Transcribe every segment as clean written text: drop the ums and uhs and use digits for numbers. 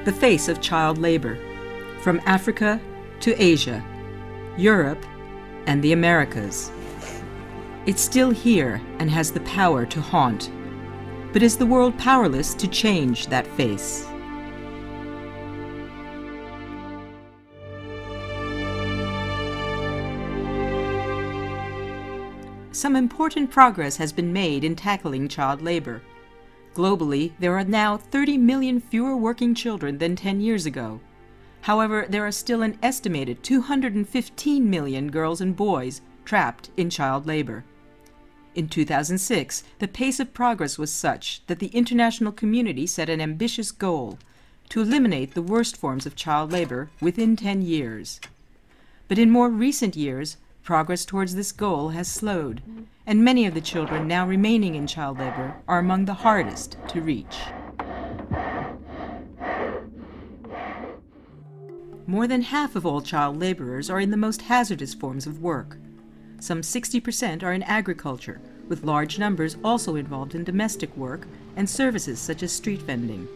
the face of child labor, from Africa to Asia, Europe, and the Americas. It's still here and has the power to haunt. But is the world powerless to change that face? Some important progress has been made in tackling child labor. Globally, there are now 30 million fewer working children than 10 years ago. However, there are still an estimated 215 million girls and boys trapped in child labor. In 2006, the pace of progress was such that the international community set an ambitious goal to eliminate the worst forms of child labor within 10 years. But in more recent years, progress towards this goal has slowed, and many of the children now remaining in child labor are among the hardest to reach. More than half of all child laborers are in the most hazardous forms of work. Some 60% are in agriculture, with large numbers also involved in domestic work and services such as street vending.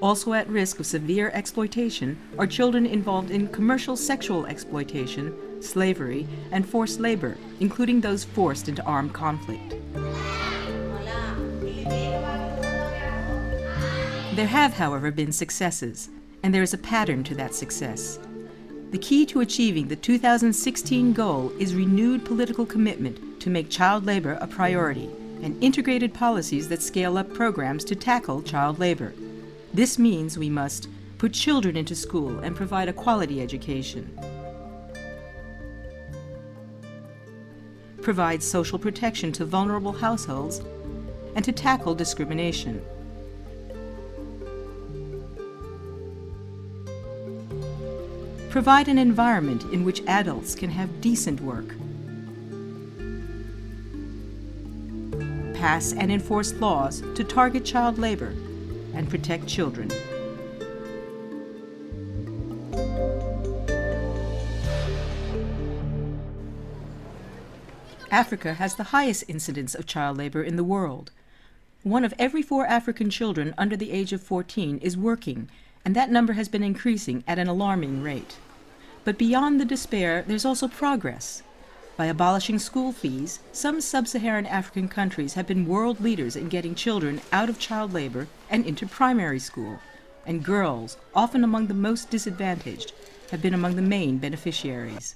Also at risk of severe exploitation are children involved in commercial sexual exploitation, slavery, and forced labor, including those forced into armed conflict. There have, however, been successes, and there is a pattern to that success. The key to achieving the 2016 goal is renewed political commitment to make child labor a priority and integrated policies that scale up programs to tackle child labor. This means we must put children into school and provide a quality education, provide social protection to vulnerable households, and to tackle discrimination. Provide an environment in which adults can have decent work. Pass and enforce laws to target child labor and protect children. Africa has the highest incidence of child labor in the world. 1 of every 4 African children under the age of 14 is working, and that number has been increasing at an alarming rate. But beyond the despair, there's also progress. By abolishing school fees, some sub-Saharan African countries have been world leaders in getting children out of child labor and into primary school, and girls, often among the most disadvantaged, have been among the main beneficiaries.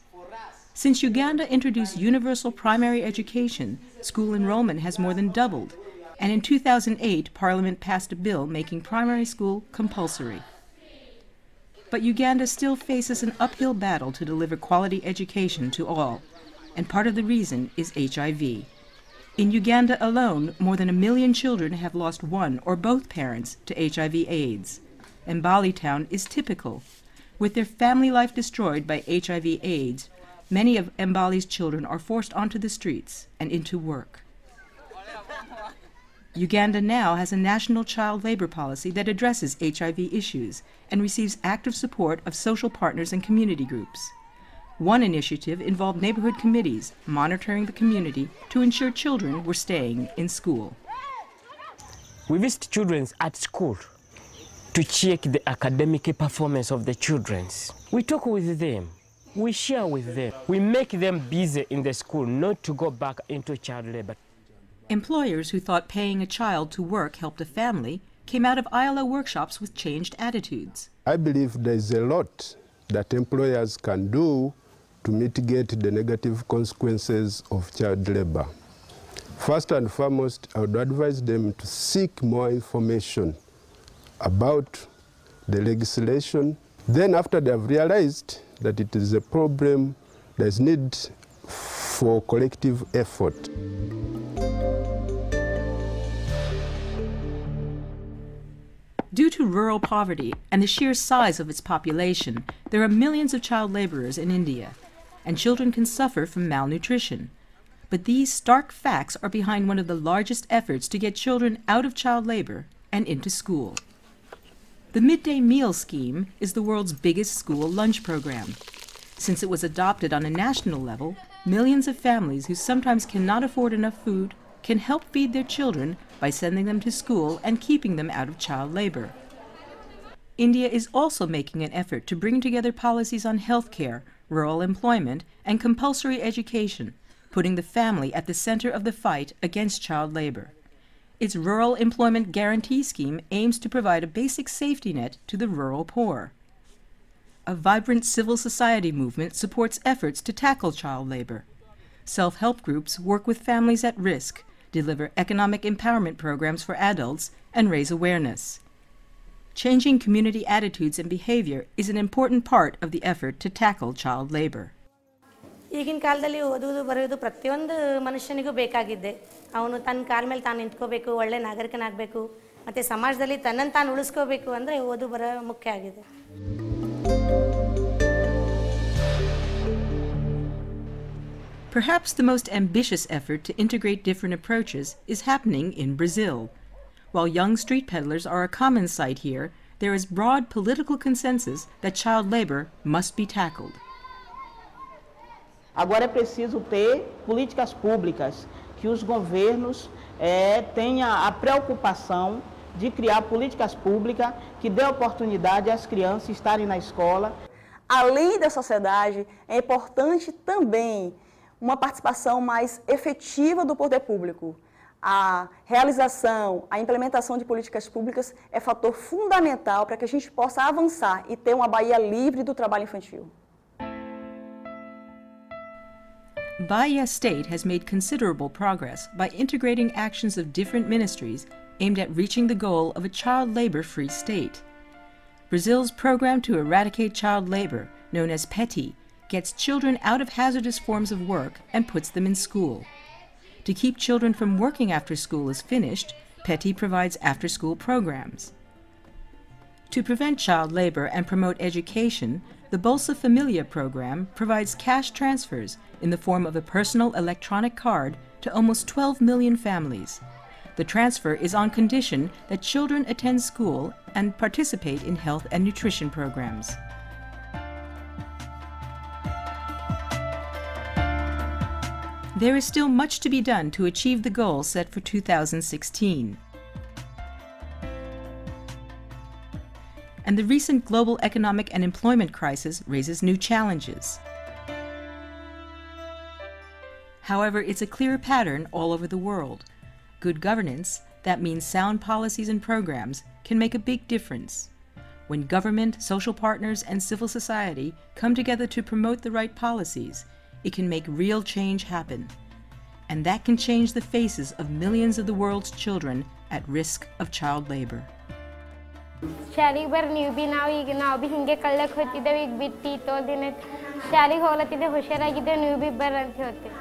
Since Uganda introduced universal primary education, school enrollment has more than doubled, and in 2008, Parliament passed a bill making primary school compulsory. But Uganda still faces an uphill battle to deliver quality education to all, and part of the reason is HIV. In Uganda alone, more than 1 million children have lost one or both parents to HIV/AIDS. Mbali town is typical. With their family life destroyed by HIV/AIDS, many of Mbali's children are forced onto the streets and into work. Uganda now has a national child labor policy that addresses HIV issues and receives active support of social partners and community groups. One initiative involved neighborhood committees monitoring the community to ensure children were staying in school. We visit children at school to check the academic performance of the children. We talk with them. We share with them. We make them busy in the school, not to go back into child labor. Employers who thought paying a child to work helped a family came out of ILO workshops with changed attitudes. I believe there is a lot that employers can do to mitigate the negative consequences of child labor. First and foremost, I would advise them to seek more information about the legislation. Then after they have realized that it is a problem, there is need for collective effort. Due to rural poverty and the sheer size of its population, there are millions of child laborers in India, and children can suffer from malnutrition. But these stark facts are behind one of the largest efforts to get children out of child labor and into school. The midday meal scheme is the world's biggest school lunch program. Since it was adopted on a national level, millions of families who sometimes cannot afford enough food can help feed their children by sending them to school and keeping them out of child labor. India is also making an effort to bring together policies on healthcare, rural employment, and compulsory education, putting the family at the center of the fight against child labor. Its Rural Employment Guarantee Scheme aims to provide a basic safety net to the rural poor. A vibrant civil society movement supports efforts to tackle child labor. Self-help groups work with families at risk, deliver economic empowerment programs for adults, and raise awareness. Changing community attitudes and behavior is an important part of the effort to tackle child labor. ಈಗಿನ ಕಾಲದಲ್ಲಿ ಓದುವುದು ಬರೆಯೋದು ಪ್ರತಿಯೊಂದು ಮನುಷ್ಯನಿಗೂ ಬೇಕಾಗಿದ್ದೆ. ಅವನು ತನ್ನ ಕಾಲ ಮೇಲೆ ತಾನು ನಿಂತ್ಕೋಬೇಕು, ಒಳ್ಳೆ ನಾಗರಿಕನಾಗಬೇಕು, ಮತ್ತು ಸಮಾಜದಲ್ಲಿ ತನ್ನನ್ನು ತಾನು ಉಳಿಸ್ಕೋಬೇಕು ಅಂದರೆ ಓದು ಬರೋ ಮುಖ್ಯ ಆಗಿದೆ. Perhaps the most ambitious effort to integrate different approaches is happening in Brazil. While young street peddlers are a common sight here, there is broad political consensus that child labor must be tackled. Agora é preciso ter políticas públicas, que os governos tenham a preocupação de criar políticas públicas que dê oportunidade às crianças estarem na escola. Além da sociedade, é importante também uma participação mais efetiva do poder público. A realização, a implementação de políticas públicas é fator fundamental para que a gente possa avançar e ter uma Bahia livre do trabalho infantil. Bahia State has made considerable progress by integrating actions of different ministries aimed at reaching the goal of a child labor-free state. Brazil's program to eradicate child labor, known as PETI, gets children out of hazardous forms of work and puts them in school. To keep children from working after school is finished, PETI provides after-school programs. To prevent child labor and promote education, the Bolsa Familia program provides cash transfers in the form of a personal electronic card to almost 12 million families. The transfer is on condition that children attend school and participate in health and nutrition programs. There is still much to be done to achieve the goal set for 2016. And the recent global economic and employment crisis raises new challenges. However, it's a clear pattern all over the world. Good governance, that means sound policies and programs, can make a big difference. When government, social partners, and civil society come together to promote the right policies, it can make real change happen. And that can change the faces of millions of the world's children at risk of child labor. ಶಾಲೆಗೆ ಬರ್ರಿ ನೀವು ಭೀ ನಾವು ಭೀ ಹಿಂಗೆ ಕಳ್ಳಕ್ಕೆ ಹೋಗ್ತಿದ್ದೇವೆ ಈಗ ಬಿಟ್ಟು ತೋದಿನ ಶಾಲೆಗೆ ಹೋಗ್ಲತ್ತಿದ್ದೆ ಹುಷಾರಾಗಿದ್ದೇವೆ ನೀವು ಭೀ ಬರ್ರಿ ಅಂತ ಹೇಳ್ತೀವಿ.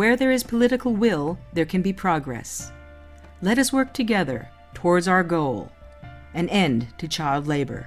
Where there is political will, there can be progress. Let us work together towards our goal, an end to child labor.